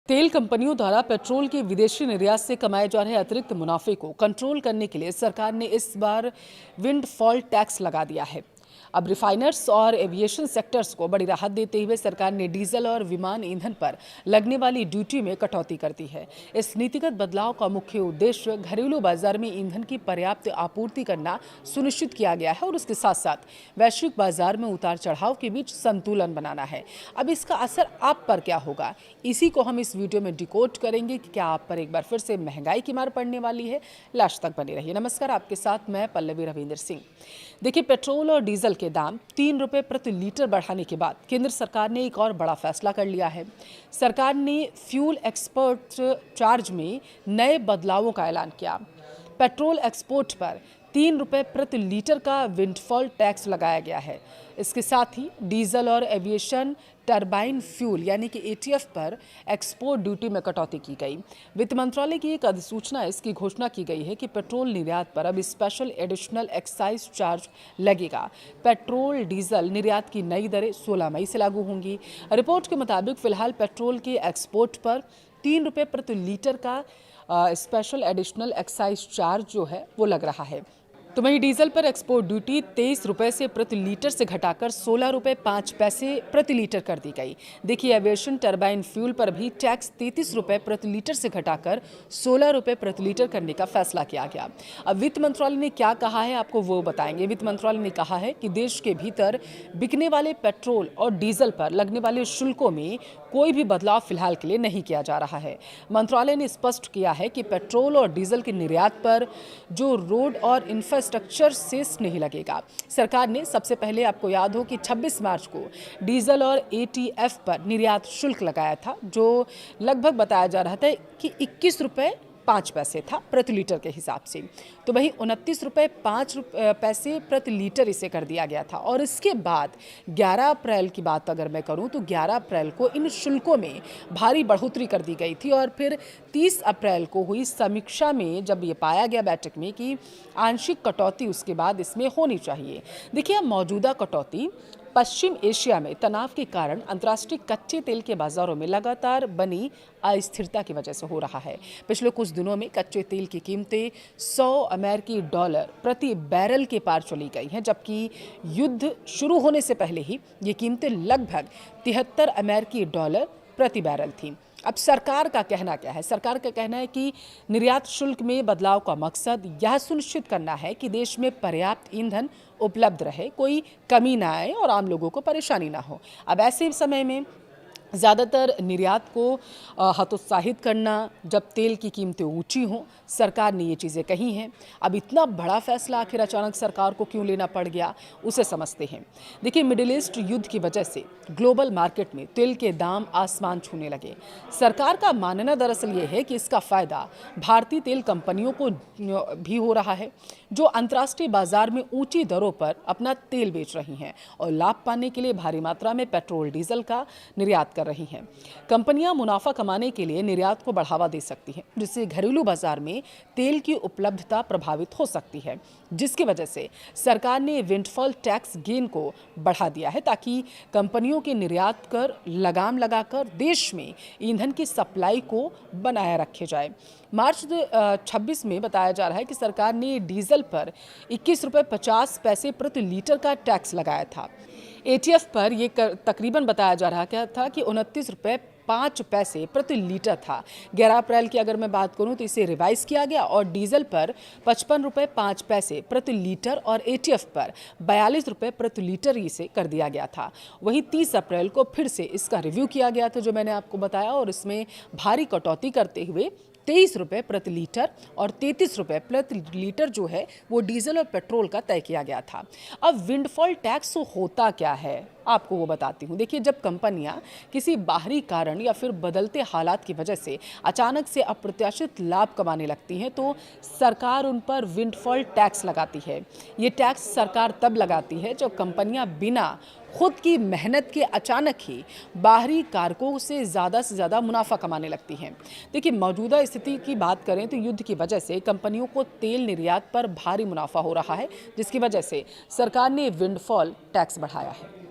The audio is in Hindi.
तेल कंपनियों द्वारा पेट्रोल के विदेशी निर्यात से कमाए जा रहे अतिरिक्त मुनाफे को कंट्रोल करने के लिए सरकार ने इस बार विंडफॉल टैक्स लगा दिया है। अब रिफाइनर्स और एविएशन सेक्टर्स को बड़ी राहत देते हुए सरकार ने डीजल और विमान ईंधन पर लगने वाली ड्यूटी में कटौती कर दी है। इस नीतिगत बदलाव का मुख्य उद्देश्य घरेलू बाजार में ईंधन की पर्याप्त आपूर्ति करना सुनिश्चित किया गया है और उसके साथ साथ वैश्विक बाजार में उतार चढ़ाव के बीच संतुलन बनाना है। अब इसका असर आप पर क्या होगा, इसी को हम इस वीडियो में डिकोड करेंगे कि क्या आप पर एक बार फिर से महंगाई की मार पड़ने वाली है। लास्ट तक बने रहिए। नमस्कार, आपके साथ मैं पल्लवी रविंदर सिंह। देखिए, पेट्रोल और डीजल के दाम 3 रुपये प्रति लीटर बढ़ाने के बाद केंद्र सरकार ने एक और बड़ा फैसला कर लिया है। सरकार ने फ्यूल एक्सपोर्ट चार्ज में नए बदलावों का ऐलान किया। पेट्रोल एक्सपोर्ट पर 3 रुपये प्रति लीटर का विंडफॉल टैक्स लगाया गया है। इसके साथ ही डीजल और एविएशन टरबाइन फ्यूल यानी कि एटीएफ पर एक्सपोर्ट ड्यूटी में कटौती की गई। वित्त मंत्रालय की एक अधिसूचना इसकी घोषणा की गई है कि पेट्रोल निर्यात पर अब स्पेशल एडिशनल एक्साइज चार्ज लगेगा। पेट्रोल डीजल निर्यात की नई दरें 16 मई से लागू होंगी। रिपोर्ट के मुताबिक फिलहाल पेट्रोल के एक्सपोर्ट पर 3 रुपये प्रति लीटर का स्पेशल एडिशनल एक्साइज चार्ज जो है वो लग रहा है। तो वहीं डीजल पर एक्सपोर्ट ड्यूटी 23 रुपये से प्रति लीटर से घटाकर 16 रुपये 5 पैसे प्रति लीटर कर दी गई। देखिए, एविएशन टरबाइन फ्यूल पर भी टैक्स 33 रुपये प्रति लीटर से घटाकर 16 रुपये प्रति लीटर करने का फैसला किया गया। अब वित्त मंत्रालय ने क्या कहा है आपको वो बताएंगे। वित्त मंत्रालय ने कहा है कि देश के भीतर बिकने वाले पेट्रोल और डीजल पर लगने वाले शुल्कों में कोई भी बदलाव फिलहाल के लिए नहीं किया जा रहा है। मंत्रालय ने स्पष्ट किया है कि पेट्रोल और डीजल के निर्यात पर जो रोड और इंफ्रास्ट्रक्चर सेस नहीं लगेगा। सरकार ने सबसे पहले, आपको याद हो कि 26 मार्च को डीजल और एटीएफ पर निर्यात शुल्क लगाया था, जो लगभग बताया जा रहा था कि 21 रुपये 5 पैसे था प्रति लीटर के हिसाब से। तो वहीं 29 रुपये 5 पैसे प्रति लीटर इसे कर दिया गया था। और इसके बाद 11 अप्रैल की बात अगर मैं करूं तो 11 अप्रैल को इन शुल्कों में भारी बढ़ोतरी कर दी गई थी और फिर 30 अप्रैल को हुई समीक्षा में जब ये पाया गया बैठक में कि आंशिक कटौती उसके बाद इसमें होनी चाहिए। देखिए, अब मौजूदा कटौती पश्चिम एशिया में तनाव के कारण अंतर्राष्ट्रीय कच्चे तेल के बाजारों में लगातार बनी अस्थिरता की वजह से हो रहा है। पिछले कुछ दिनों में कच्चे तेल की कीमतें $100 प्रति बैरल के पार चली गई हैं, जबकि युद्ध शुरू होने से पहले ही ये कीमतें लगभग $73 प्रति बैरल थीं। अब सरकार का कहना क्या है? सरकार का कहना है कि निर्यात शुल्क में बदलाव का मकसद यह सुनिश्चित करना है कि देश में पर्याप्त ईंधन उपलब्ध रहे, कोई कमी ना आए और आम लोगों को परेशानी ना हो। अब ऐसे समय में ज़्यादातर निर्यात को हतोत्साहित करना, जब तेल की कीमतें ऊंची हों, सरकार ने ये चीज़ें कही हैं। अब इतना बड़ा फैसला आखिर अचानक सरकार को क्यों लेना पड़ गया, उसे समझते हैं। देखिए, मिडिल ईस्ट युद्ध की वजह से ग्लोबल मार्केट में तेल के दाम आसमान छूने लगे। सरकार का मानना दरअसल ये है कि इसका फ़ायदा भारतीय तेल कंपनियों को भी हो रहा है, जो अंतर्राष्ट्रीय बाजार में ऊंची दरों पर अपना तेल बेच रही हैं और लाभ पाने के लिए भारी मात्रा में पेट्रोल डीजल का निर्यात कर रही हैं। कंपनियां मुनाफा कमाने के लिए निर्यात को बढ़ावा दे सकती हैं, जिससे घरेलू बाजार में तेल की उपलब्धता प्रभावित हो सकती है, जिसकी वजह से सरकार ने विंडफॉल टैक्स गेन को बढ़ा दिया है ताकि कंपनियों के निर्यात कर लगाम लगाकर देश में ईंधन की सप्लाई को बनाए रखे जाए। मार्च 26 में बताया जा रहा है कि सरकार ने डीजल पर 21 रुपये 50 पैसे प्रति लीटर का टैक्स लगाया था। एटीएफ पर यह तकरीबन बताया जा रहा था कि 29 रुपये 5 पैसे प्रति लीटर था। 11 अप्रैल की अगर मैं बात करूं तो इसे रिवाइज किया गया और डीजल पर 55 रुपये 5 पैसे प्रति लीटर और एटीएफ पर 42 रुपये प्रति लीटर इसे कर दिया गया था। वहीं 30 अप्रैल को फिर से इसका रिव्यू किया गया था, जो मैंने आपको बताया, और इसमें भारी कटौती करते हुए 23 रुपये प्रति लीटर और 33 रुपये प्रति लीटर जो है वो डीजल और पेट्रोल का तय किया गया था। अब विंडफॉल टैक्स होता क्या है, आपको वो बताती हूँ। देखिए, जब कंपनियां किसी बाहरी कारण या फिर बदलते हालात की वजह से अचानक से अप्रत्याशित लाभ कमाने लगती हैं तो सरकार उन पर विंडफॉल टैक्स लगाती है। ये टैक्स सरकार तब लगाती है जब कंपनियां बिना खुद की मेहनत के अचानक ही बाहरी कारकों से ज़्यादा मुनाफा कमाने लगती हैं। देखिए, मौजूदा स्थिति की बात करें तो युद्ध की वजह से कंपनियों को तेल निर्यात पर भारी मुनाफा हो रहा है, जिसकी वजह से सरकार ने विंडफॉल टैक्स बढ़ाया है।